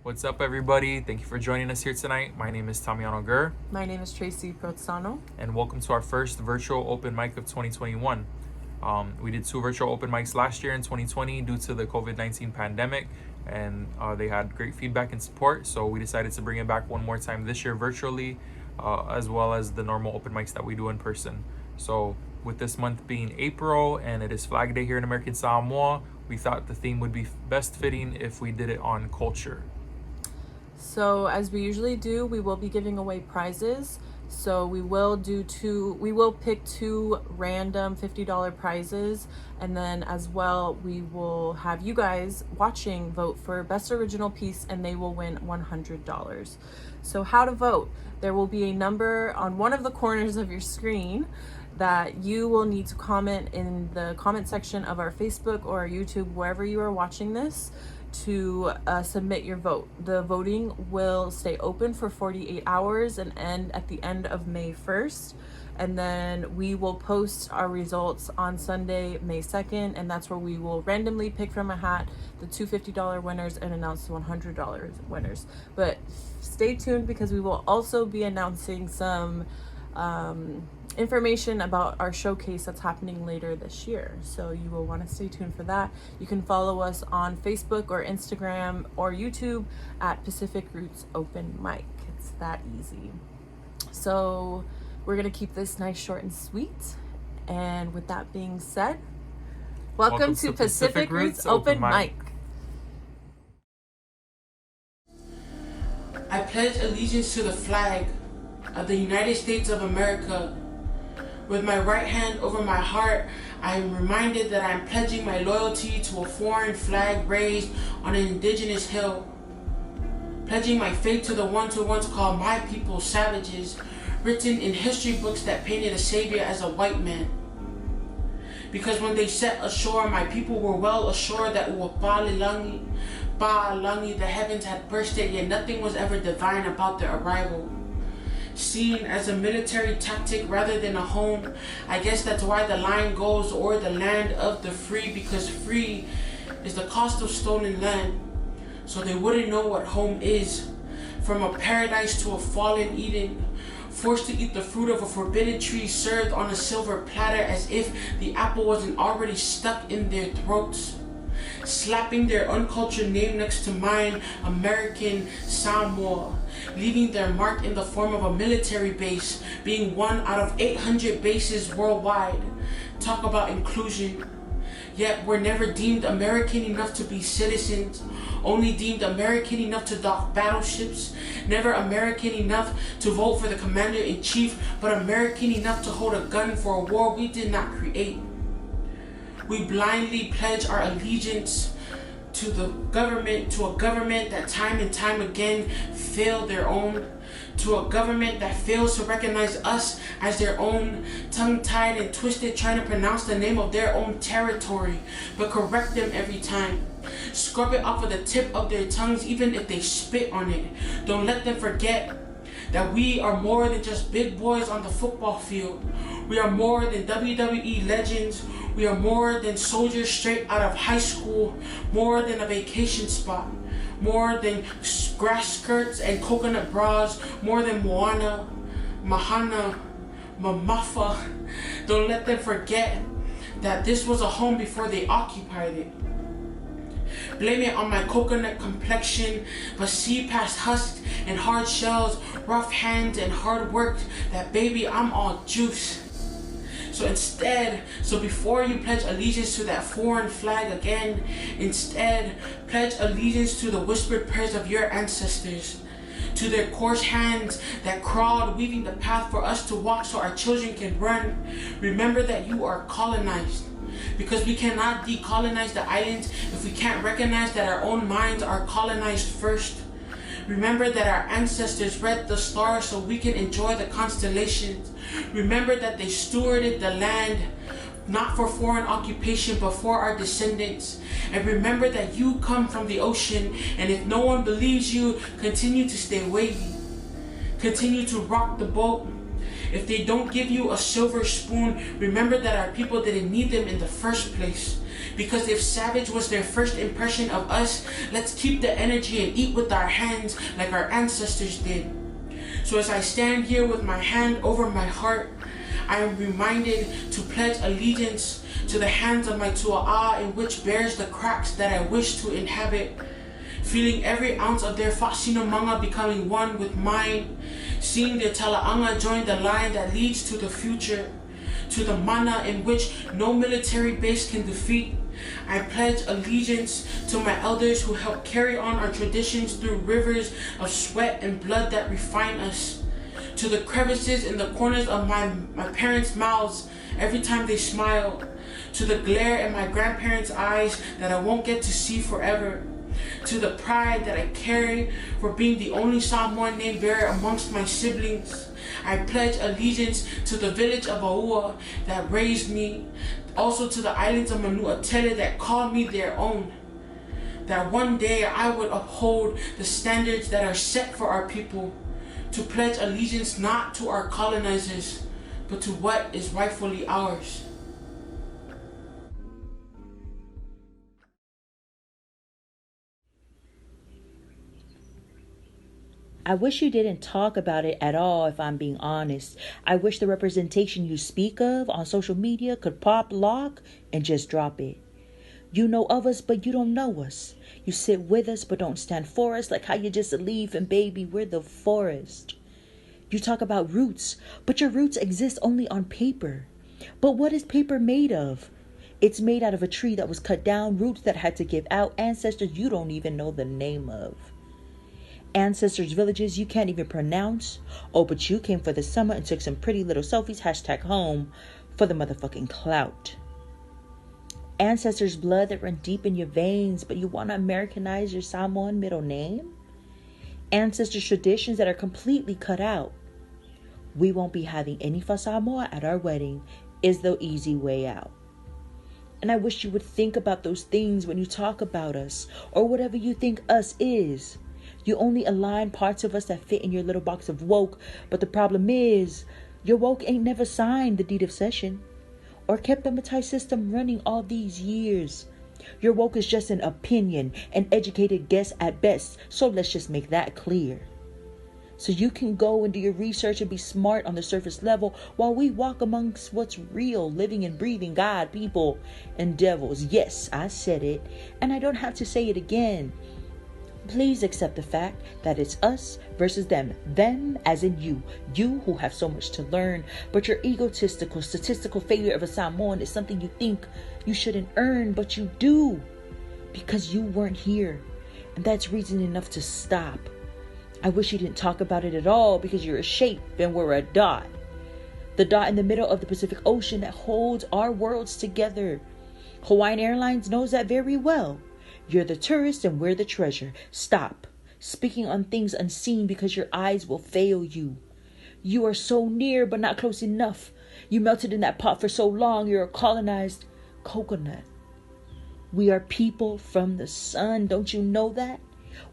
What's up, everybody? Thank you for joining us here tonight. My name is Tamiano Gur. My name is Tracy Prozzano. And welcome to our first virtual open mic of 2021. We did 2 virtual open mics last year in 2020 due to the COVID-19 pandemic, and they had great feedback and support. So we decided to bring it back one more time this year virtually, as well as the normal open mics that we do in person. So with this month being April and it is Flag Day here in American Samoa, we thought the theme would be best fitting if we did it on culture. So as we usually do, we will be giving away prizes. So we will pick 2 random $50 prizes, and then as well we will have you guys watching vote for best original piece, and they will win $100. So how to vote: there will be a number on one of the corners of your screen that you will need to comment in the comment section of our Facebook or our YouTube, wherever you are watching this, to submit your vote. The voting will stay open for 48 hours and end at the end of May 1st. And then we will post our results on Sunday, May 2nd, and that's where we will randomly pick from a hat the 2 $50 winners and announce the $100 winners. But stay tuned, because we will also be announcing some information about our showcase that's happening later this year. So you will want to stay tuned for that. You can follow us on Facebook or Instagram or YouTube at Pacific Roots Open Mic. It's that easy. So we're going to keep this nice, short, and sweet. And with that being said, welcome to Pacific Roots Open Mic. I pledge allegiance to the flag of the United States of America. With my right hand over my heart, I am reminded that I am pledging my loyalty to a foreign flag raised on an indigenous hill. Pledging my faith to the ones who once called my people savages, written in history books that painted a savior as a white man. Because when they set ashore, my people were well assured that Uapalilangi, the heavens had bursted, yet nothing was ever divine about their arrival. Seen as a military tactic rather than a home, I guess that's why the line goes, or the land of the free, because free is the cost of stolen land. So they wouldn't know what home is. From a paradise to a fallen Eden, forced to eat the fruit of a forbidden tree, served on a silver platter as if the apple wasn't already stuck in their throats. Slapping their uncultured name next to mine, American Samoa, leaving their mark in the form of a military base, being one out of 800 bases worldwide. Talk about inclusion. Yet we're never deemed American enough to be citizens, only deemed American enough to dock battleships, never American enough to vote for the commander-in-chief, but American enough to hold a gun for a war we did not create. We blindly pledge our allegiance to a government that time and time again failed their own, to a government that fails to recognize us as their own, tongue-tied and twisted, trying to pronounce the name of their own territory, but correct them every time. Scrub it off of the tip of their tongues even if they spit on it. Don't let them forget that we are more than just big boys on the football field. We are more than WWE legends. We are more than soldiers straight out of high school, more than a vacation spot, more than grass skirts and coconut bras, more than Moana, Mahana, Mamafa. Don't let them forget that this was a home before they occupied it. Blame it on my coconut complexion, but see past husks and hard shells, rough hands and hard work, that baby, I'm all juice. So before you pledge allegiance to that foreign flag again, instead pledge allegiance to the whispered prayers of your ancestors, to their coarse hands that crawled, weaving the path for us to walk so our children can run. Remember that you are colonized, because we cannot decolonize the islands if we can't recognize that our own minds are colonized first. Remember that our ancestors read the stars so we can enjoy the constellations. Remember that they stewarded the land, not for foreign occupation, but for our descendants. And remember that you come from the ocean, and if no one believes you, continue to stay wavy. Continue to rock the boat. If they don't give you a silver spoon, remember that our people didn't need them in the first place. Because if savage was their first impression of us, let's keep the energy and eat with our hands like our ancestors did. So as I stand here with my hand over my heart, I am reminded to pledge allegiance to the hands of my tua'a, in which bears the cracks that I wish to inhabit, feeling every ounce of their fa'asinamanga becoming one with mine, seeing their tala'anga join the line that leads to the future, to the mana in which no military base can defeat. I pledge allegiance to my elders who help carry on our traditions through rivers of sweat and blood that refine us, to the crevices in the corners of my parents' mouths every time they smile, to the glare in my grandparents' eyes that I won't get to see forever, to the pride that I carry for being the only Samoan name bearer amongst my siblings. I pledge allegiance to the village of Aua that raised me, also to the islands of Manuatele that called me their own, that one day I would uphold the standards that are set for our people, to pledge allegiance not to our colonizers, but to what is rightfully ours. I wish you didn't talk about it at all, if I'm being honest. I wish the representation you speak of on social media could pop lock and just drop it. You know of us, but you don't know us. You sit with us, but don't stand for us, like how you're just a leaf and baby, we're the forest. You talk about roots, but your roots exist only on paper. But what is paper made of? It's made out of a tree that was cut down, roots that had to give out, ancestors you don't even know the name of. Ancestors' villages you can't even pronounce. Oh, but you came for the summer and took some pretty little selfies, #home, for the motherfucking clout. Ancestors' blood that run deep in your veins, but you want to Americanize your Samoan middle name? Ancestors' traditions that are completely cut out. We won't be having any fa Samoa at our wedding is the easy way out. And I wish you would think about those things when you talk about us, or whatever you think us is. You only align parts of us that fit in your little box of woke, but the problem is, your woke ain't never signed the deed of cession, or kept the Matai system running all these years. Your woke is just an opinion, an educated guess at best, so let's just make that clear. So you can go and do your research and be smart on the surface level while we walk amongst what's real, living and breathing God, people, and devils. Yes, I said it, and I don't have to say it again. Please accept the fact that it's us versus them. Them as in you. You who have so much to learn, but your egotistical, statistical failure of a Samoan is something you think you shouldn't earn, but you do. Because you weren't here. And that's reason enough to stop. I wish you didn't talk about it at all, because you're a shape and we're a dot. The dot in the middle of the Pacific Ocean that holds our worlds together. Hawaiian Airlines knows that very well. You're the tourist and we're the treasure. Stop speaking on things unseen, because your eyes will fail you. You are so near but not close enough. You melted in that pot for so long, you're a colonized coconut. We are people from the sun. Don't you know that?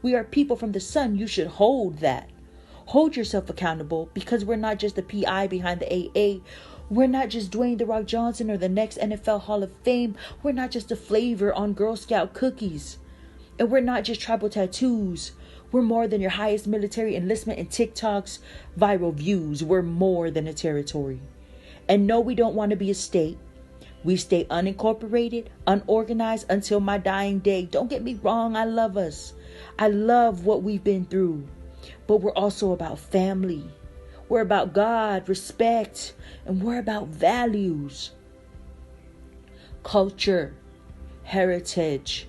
We are people from the sun. You should hold that. Hold yourself accountable, because we're not just the PI behind the AA. We're not just Dwayne "The Rock" Johnson or the next NFL Hall of Fame. We're not just a flavor on Girl Scout cookies. And we're not just tribal tattoos. We're more than your highest military enlistment and TikTok's viral views. We're more than a territory. And no, we don't want to be a state. We stay unincorporated, unorganized until my dying day. Don't get me wrong, I love us. I love what we've been through. But we're also about family. We're about God, respect, and we're about values. Culture, heritage,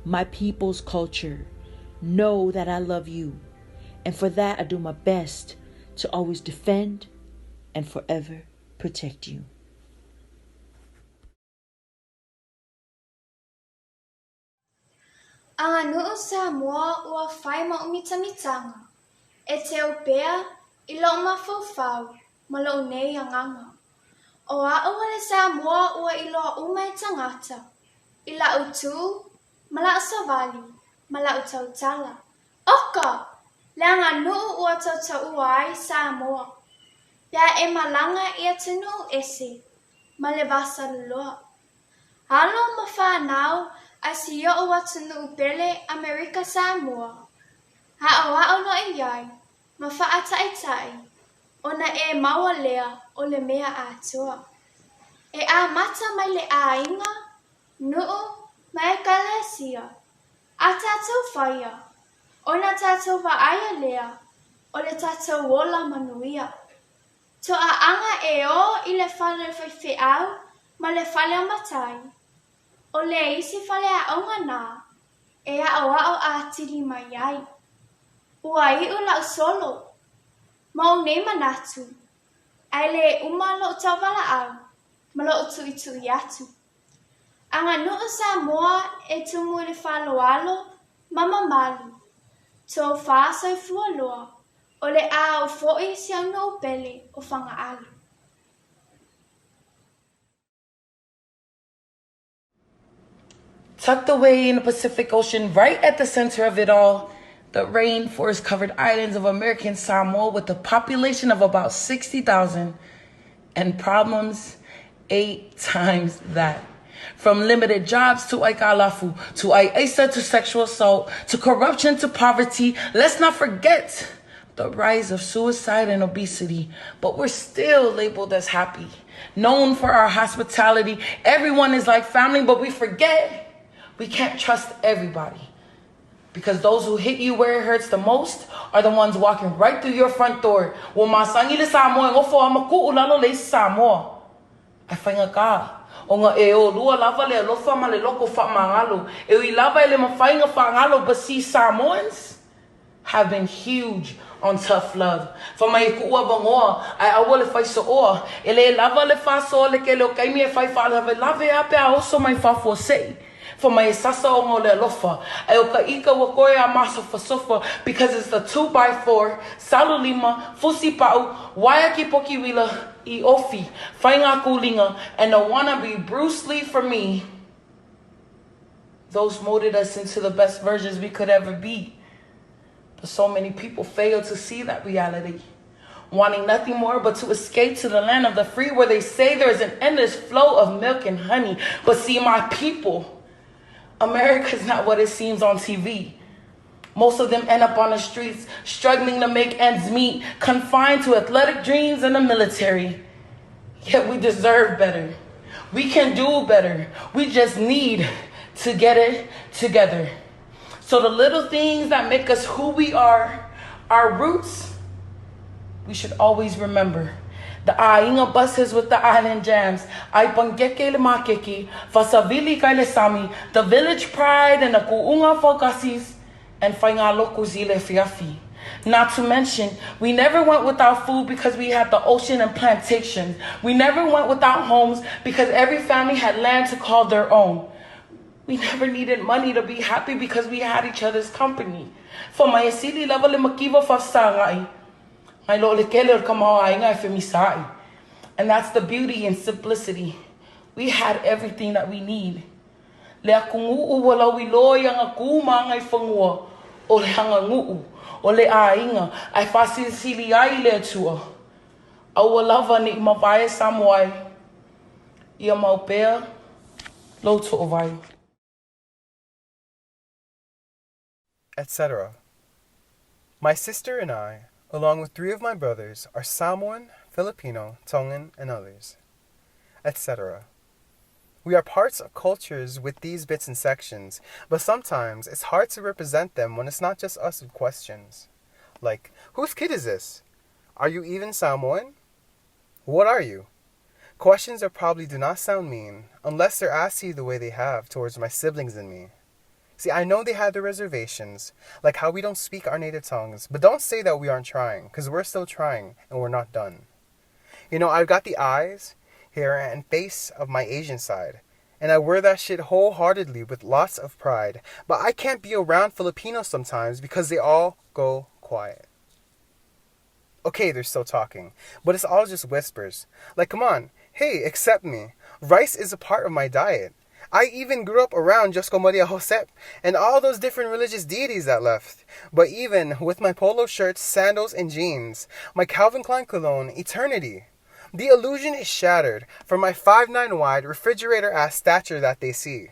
my people's culture. Know that I love you. And for that, I do my best to always defend and forever protect you. Ang ano Samoa ua whai ma umitamitanga. E te opea, I lo mawhawhau, ma lo nei anganga. O a le Samoa ua I lo umai tangata. I la utu, ma la savali, ma la utautala. Oka! Le anga nuu ua tautau ai Samoa. Pea e malanga I atinu ese, ma le vasa lua. Halo mawhanau a si o watunu upele American Samoa. Ha'awa'o no iai, mawha'ataitai, ona e maua lea o le mea atua. E a mata mai le a inga, nuu mai kalesia, a tātou whaia, ona tātou wa'aia lea, o le tātou wola manuia. To a anga e o I le whale whaiwhiau, ma le whale matai. O le isi whale a onga nā, e a o a tiri mai ai. Ua I ula solo, ma o nei manatu, ai le umalo tawala au, ma lo tui atu. Anga nuu Samoa e tumu le whaloalo, mama malu, tō whāsoi fualoa, o le a o fo'i si au no pele o whanga alu. Tucked away in the Pacific Ocean, right at the center of it all, the rainforest-covered islands of American Samoa with a population of about 60,000 and problems 8 times that. From limited jobs to aikalafu, to aiesa to sexual assault, to corruption to poverty. Let's not forget the rise of suicide and obesity, but we're still labeled as happy. Known for our hospitality, everyone is like family, but we forget we can't trust everybody. Because those who hit you where it hurts the most are the ones walking right through your front door. Wa masangi le Samoa ngofo amaku ulalo le Samoa. Ai whainga ka. O ngā e o lua lava le alofa ma le loko wha mangalo. E ui lava ele mawhainga whangalo, but see Samoans have been huge on tough love. For my kuua bangoa, ai awa le whaiso oa. Ele lava le whaso le ke leo kaimi e whai whalave lave ape a oso mai whafo sei. For my sasa o ngō le alofa. Ai o ka ika wa koe a masofa sofa, because it's the 2x4, salu lima, fusi pau, waia poki wila, I ofi, whainga kulinga, and the wannabe Bruce Lee for me. Those molded us into the best versions we could ever be. But so many people fail to see that reality, wanting nothing more but to escape to the land of the free, where they say there is an endless flow of milk and honey. But see, my people, America's not what it seems on TV. Most of them end up on the streets, struggling to make ends meet, confined to athletic dreams and the military. Yet we deserve better. We can do better. We just need to get it together. So the little things that make us who we are, our roots, we should always remember. The ainga buses with the island jams, ai pangeke le makeki, fasavili kai le sami, the village pride and the kuunga fokasis, and whainga loko zile fiafi. Not to mention, we never went without food because we had the ocean and plantations. We never went without homes because every family had land to call their own. We never needed money to be happy because we had each other's company. For my asili level le makiva fasangai. And that's the beauty and simplicity. We had everything that we need. Etc. My sister and I, along with 3 of my brothers, are Samoan, Filipino, Tongan, and others, etc. We are parts of cultures with these bits and sections, but sometimes it's hard to represent them when it's not just us with questions. Like, whose kid is this? Are you even Samoan? What are you? Questions that probably do not sound mean, unless they're asked to you the way they have towards my siblings and me. See, I know they had their reservations, like how we don't speak our native tongues, but don't say that we aren't trying, because we're still trying, and we're not done. You know, I've got the eyes, hair, and face of my Asian side, and I wear that shit wholeheartedly with lots of pride, but I can't be around Filipinos sometimes because they all go quiet. Okay, they're still talking, but it's all just whispers. Like, come on, hey, accept me. Rice is a part of my diet. I even grew up around Josko Maria Josep and all those different religious deities that left. But even with my polo shirts, sandals, and jeans, my Calvin Klein cologne, Eternity, The illusion is shattered from my 5'9" wide refrigerator-ass stature that they see.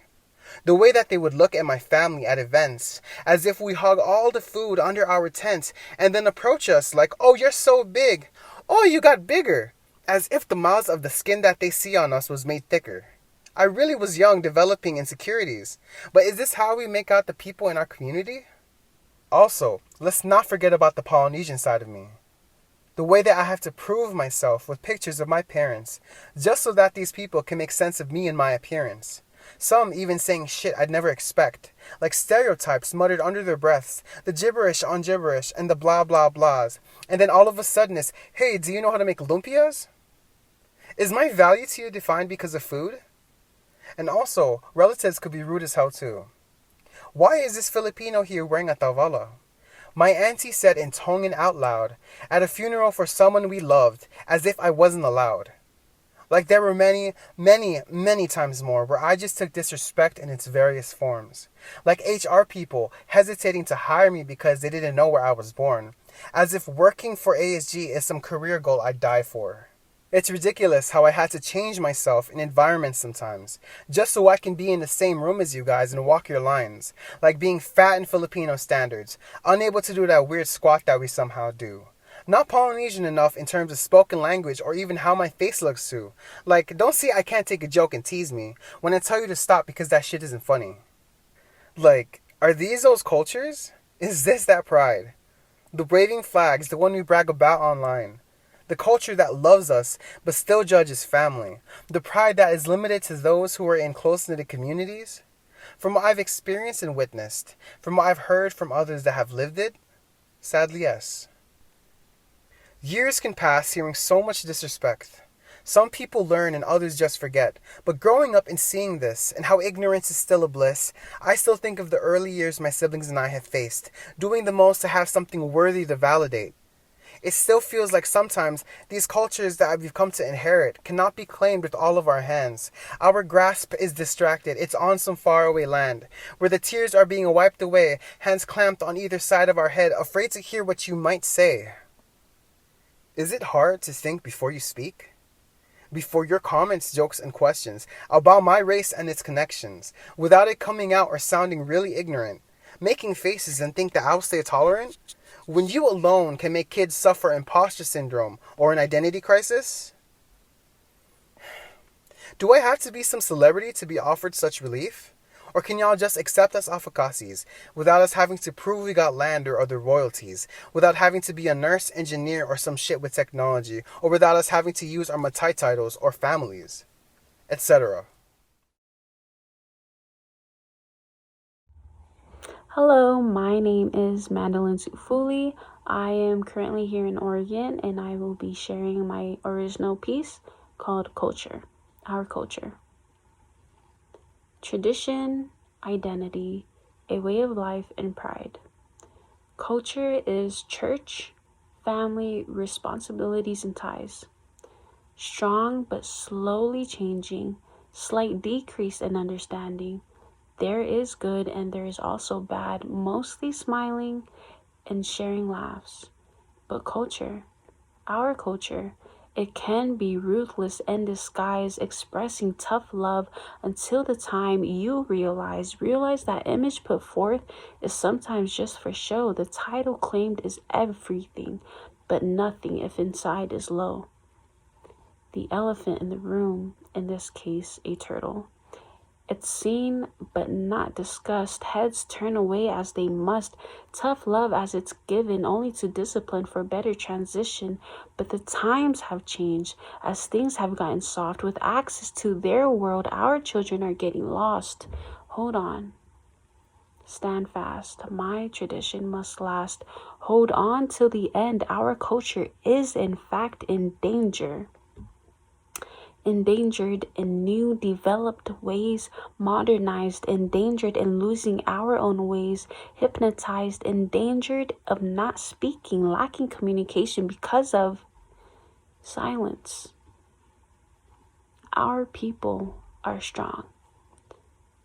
The way that they would look at my family at events, as if we hug all the food under our tent and then approach us like, oh, you're so big. Oh, you got bigger. As if the miles of the skin that they see on us was made thicker. I really was young, developing insecurities. But is this how we make out the people in our community? Also, let's not forget about the Polynesian side of me. The way that I have to prove myself with pictures of my parents, just so that these people can make sense of me and my appearance. Some even saying shit I'd never expect, like stereotypes muttered under their breaths, the gibberish on gibberish, and the blah blah blahs. And then all of a sudden it's, hey, do you know how to make lumpias? Is my value to you defined because of food? And also, relatives could be rude as hell too. Why is this Filipino here wearing a tavala? My auntie said in Tongan out loud, at a funeral for someone we loved, as if I wasn't allowed. Like there were many, many, many times more where I just took disrespect in its various forms. Like HR people hesitating to hire me because they didn't know where I was born. As if working for ASG is some career goal I'd die for. It's ridiculous how I had to change myself in environments sometimes, just so I can be in the same room as you guys and walk your lines. Like being fat in Filipino standards, unable to do that weird squat that we somehow do. Not Polynesian enough in terms of spoken language or even how my face looks too. Like, don't see I can't take a joke and tease me when I tell you to stop because that shit isn't funny. Like, are these those cultures? Is this that pride? The waving flags, the one we brag about online. The culture that loves us but still judges family. The pride that is limited to those who are in close-knit communities. From what I've experienced and witnessed, from what I've heard from others that have lived it, sadly yes. Years can pass hearing so much disrespect. Some people learn and others just forget. But growing up and seeing this, and how ignorance is still a bliss, I still think of the early years my siblings and I have faced, doing the most to have something worthy to validate. It still feels like sometimes these cultures that we've come to inherit cannot be claimed with all of our hands. Our grasp is distracted. It's on some faraway land, where the tears are being wiped away, hands clamped on either side of our head, afraid to hear what you might say. Is it hard to think before you speak? Before your comments, jokes, and questions about my race and its connections, without it coming out or sounding really ignorant, making faces and think that I'll stay tolerant? When you alone can make kids suffer imposter syndrome or an identity crisis? Do I have to be some celebrity to be offered such relief? Or can y'all just accept us afakasis without us having to prove we got land or other royalties, without having to be a nurse, engineer, or some shit with technology, or without us having to use our matai titles or families, etc.? Hello, my name is Mandolin Sufuli. I am currently here in Oregon and I will be sharing my original piece called Culture, Our Culture. Tradition, identity, a way of life, and pride. Culture is church, family, responsibilities, and ties. Strong but slowly changing, slight decrease in understanding. There is good and there is also bad, mostly smiling and sharing laughs. But culture, our culture, it can be ruthless and disguised, expressing tough love until the time you realize that image put forth is sometimes just for show. The title claimed is everything, but nothing if inside is low. The elephant in the room, in this case, a turtle. It's seen but not discussed. Heads turn away as they must. Tough love as it's given only to discipline for better transition. But the times have changed as things have gotten soft. With access to their world, our children are getting lost. Hold on. Stand fast. My tradition must last. Hold on till the end. Our culture is in fact in danger. Endangered in new developed ways, modernized, endangered in losing our own ways, hypnotized, endangered of not speaking, lacking communication because of silence. Our people are strong.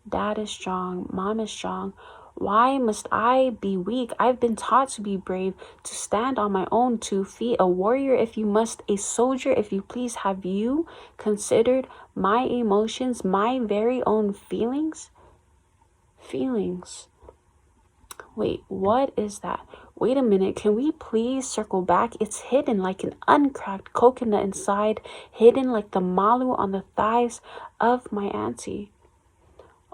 Dad is strong, mom is strong. Why must I be weak? I've been taught to be brave, to stand on my own 2 feet, a warrior if you must, a soldier if you please. Have you considered my emotions, my very own feelings? Feelings. Wait, what is that? Wait a minute, can we please circle back? It's hidden like an uncracked coconut inside, hidden like the malu on the thighs of my auntie.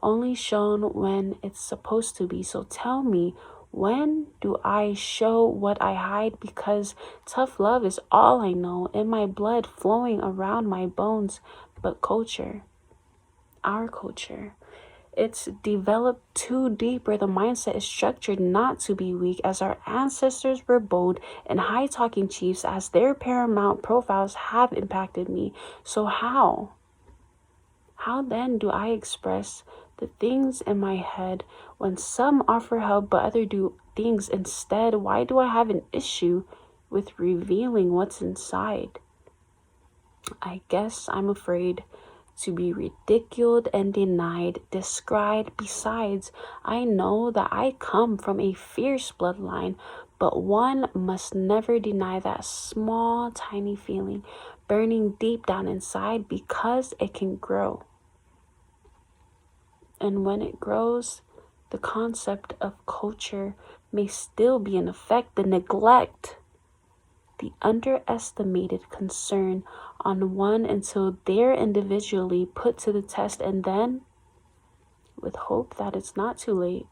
Only shown when it's supposed to be. So tell me, when do I show what I hide? Because tough love is all I know, in my blood flowing around my bones. But culture, our culture, it's developed too deep where the mindset is structured not to be weak, as our ancestors were bold and high-talking chiefs, as their paramount profiles have impacted me. So how then do I express the things in my head when some offer help but others do things instead? Why do I have an issue with revealing what's inside? I guess I'm afraid to be ridiculed and denied, described. Besides, I know that I come from a fierce bloodline, but one must never deny that small, tiny feeling burning deep down inside, because it can grow. And when it grows, the concept of culture may still be in effect. The neglect, the underestimated concern on one until they're individually put to the test, and then, with hope that it's not too late,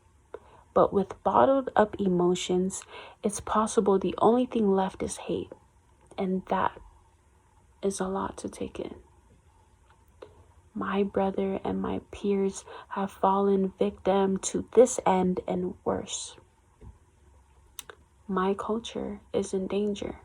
but with bottled up emotions, it's possible the only thing left is hate. And that is a lot to take in. My brother and my peers have fallen victim to this end and worse. My culture is in danger,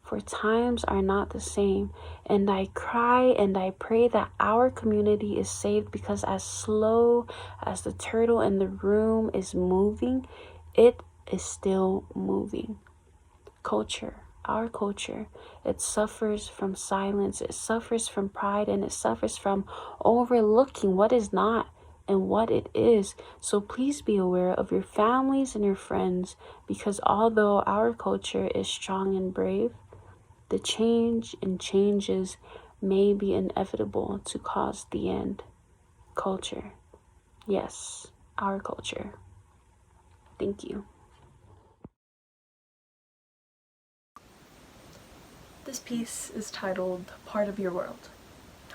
for times are not the same, and I cry and I pray that our community is saved, because as slow as the turtle in the room is moving, it is still moving. Culture, our culture, it suffers from silence, it suffers from pride, and it suffers from overlooking what is not and what it is. So please be aware of your families and your friends, because although our culture is strong and brave, the change and changes may be inevitable to cause the end. Culture. Yes, our culture. Thank you. This piece is titled Part of Your World.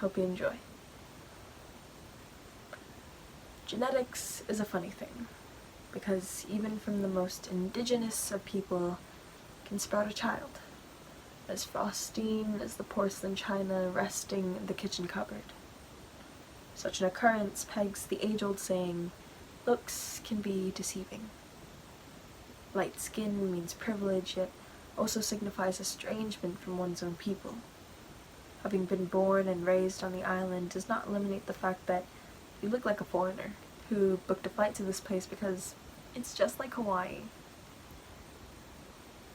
Hope you enjoy. Genetics is a funny thing, because even from the most indigenous of people can sprout a child, as frosting as the porcelain china resting in the kitchen cupboard. Such an occurrence pegs the age-old saying, looks can be deceiving. Light skin means privilege, yet also signifies estrangement from one's own people. Having been born and raised on the island does not eliminate the fact that you look like a foreigner who booked a flight to this place because it's just like Hawaii.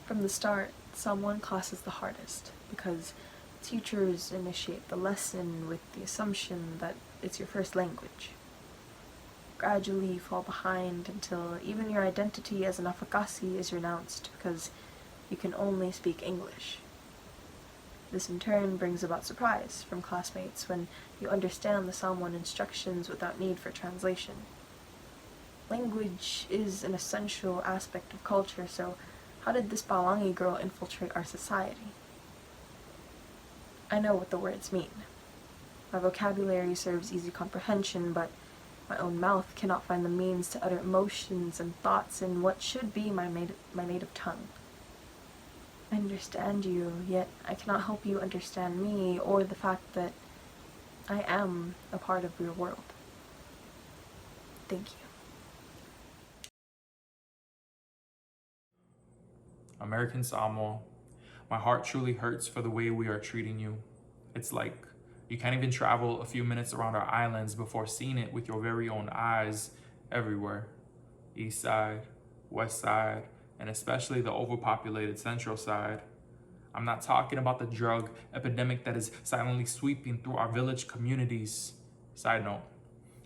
From the start, Samoan class is the hardest, because teachers initiate the lesson with the assumption that it's your first language. Gradually you fall behind until even your identity as an Afakasi is renounced because you can only speak English. This in turn brings about surprise from classmates when you understand the Samoan instructions without need for translation. Language is an essential aspect of culture, so how did this Balangi girl infiltrate our society? I know what the words mean. My vocabulary serves easy comprehension, but my own mouth cannot find the means to utter emotions and thoughts in what should be my native tongue. I understand you, yet I cannot help you understand me, or the fact that I am a part of your world. Thank you. American Samoa, my heart truly hurts for the way we are treating you. It's like you can't even travel a few minutes around our islands before seeing it with your very own eyes everywhere. East side, west side, and especially the overpopulated central side. I'm not talking about the drug epidemic that is silently sweeping through our village communities. Side note,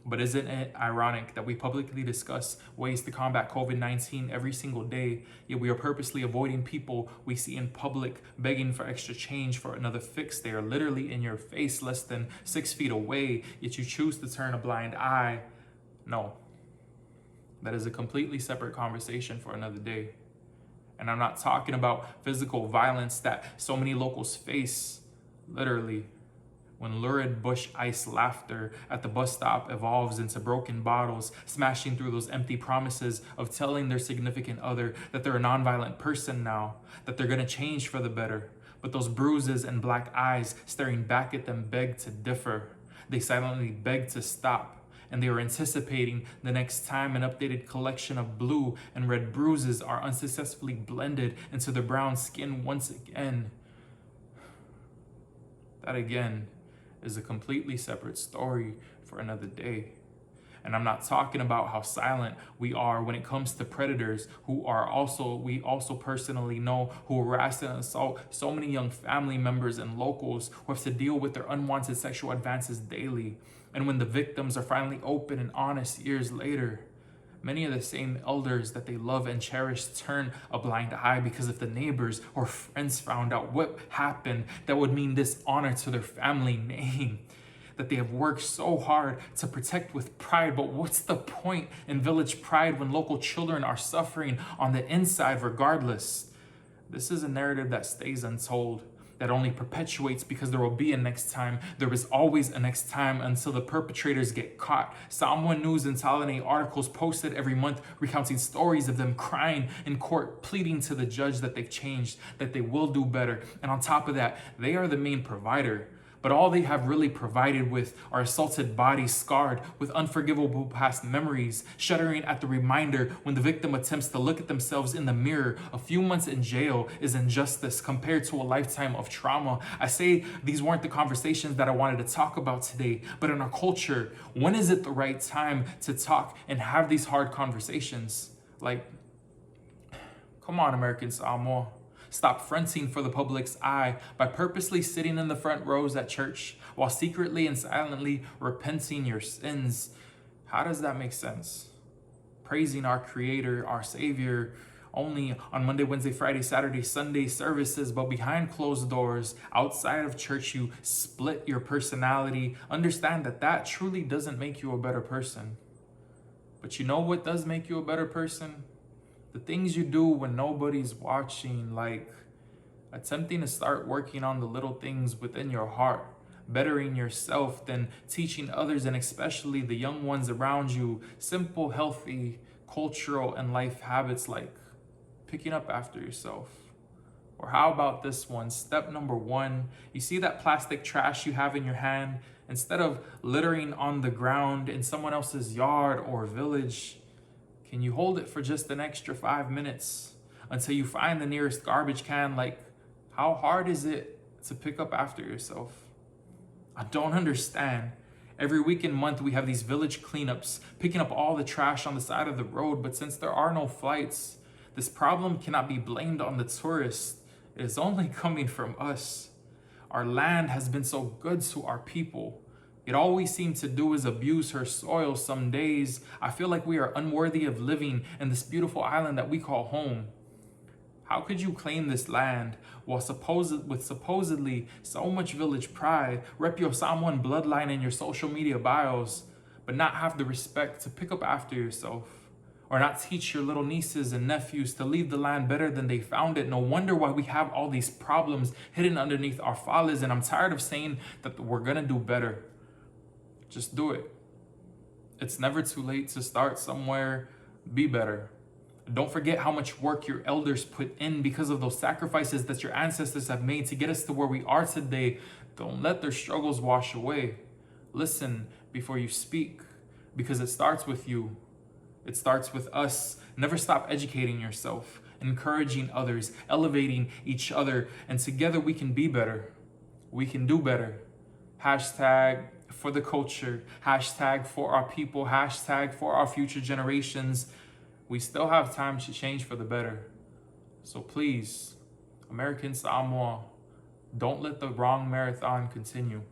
But isn't it ironic that we publicly discuss ways to combat COVID-19 every single day, yet we are purposely avoiding people we see in public begging for extra change for another fix? They are literally in your face, less than 6 feet away, yet you choose to turn a blind eye. No, that is a completely separate conversation for another day. And I'm not talking about physical violence that so many locals face, literally. When lurid bush ice laughter at the bus stop evolves into broken bottles, smashing through those empty promises of telling their significant other that they're a nonviolent person now, that they're gonna change for the better. But those bruises and black eyes staring back at them beg to differ. They silently beg to stop. And they are anticipating the next time an updated collection of blue and red bruises are unsuccessfully blended into their brown skin once again. That again is a completely separate story for another day. And I'm not talking about how silent we are when it comes to predators we also personally know, who harass and assault so many young family members and locals who have to deal with their unwanted sexual advances daily. And when the victims are finally open and honest years later, many of the same elders that they love and cherish turn a blind eye because if the neighbors or friends found out what happened, that would mean dishonor to their family name that they have worked so hard to protect with pride. But what's the point in village pride when local children are suffering on the inside regardless? This is a narrative that stays untold, that only perpetuates because there will be a next time. There is always a next time until the perpetrators get caught. Samoa News and Talanei articles posted every month recounting stories of them crying in court, pleading to the judge that they've changed, that they will do better. And on top of that, they are the main provider. But all they have really provided with are assaulted bodies scarred with unforgivable past memories, shuddering at the reminder when the victim attempts to look at themselves in the mirror. A few months in jail is injustice compared to a lifetime of trauma. I say these weren't the conversations that I wanted to talk about today, but in our culture, when is it the right time to talk and have these hard conversations? Like, come on, American Samoa. Stop fronting for the public's eye by purposely sitting in the front rows at church while secretly and silently repenting your sins. How does that make sense? Praising our Creator, our Savior, only on Monday, Wednesday, Friday, Saturday, Sunday services, but behind closed doors, outside of church, you split your personality. Understand that that truly doesn't make you a better person. But you know what does make you a better person? The things you do when nobody's watching, like attempting to start working on the little things within your heart, bettering yourself, then teaching others, and especially the young ones around you, simple, healthy, cultural, and life habits like picking up after yourself. Or how about this one? Step number 1, you see that plastic trash you have in your hand? Instead of littering on the ground in someone else's yard or village, can you hold it for just an extra 5 minutes until you find the nearest garbage can? Like, how hard is it to pick up after yourself? I don't understand. Every week and month, we have these village cleanups, picking up all the trash on the side of the road. But since there are no flights, this problem cannot be blamed on the tourists. It is only coming from us. Our land has been so good to our people. It all we seem to do is abuse her soil. Some days, I feel like we are unworthy of living in this beautiful island that we call home. How could you claim this land while supposedly so much village pride, rep your Samoan bloodline in your social media bios, but not have the respect to pick up after yourself? Or not teach your little nieces and nephews to leave the land better than they found it? No wonder why we have all these problems hidden underneath our falas. And I'm tired of saying that we're gonna do better. Just do it. It's never too late to start somewhere. Be better. Don't forget how much work your elders put in because of those sacrifices that your ancestors have made to get us to where we are today. Don't let their struggles wash away. Listen before you speak, because it starts with you. It starts with us. Never stop educating yourself, encouraging others, elevating each other, and together we can be better. We can do better. Hashtag for the culture, hashtag for our people, hashtag for our future generations. We still have time to change for the better. So please, American Samoa, don't let the wrong marathon continue.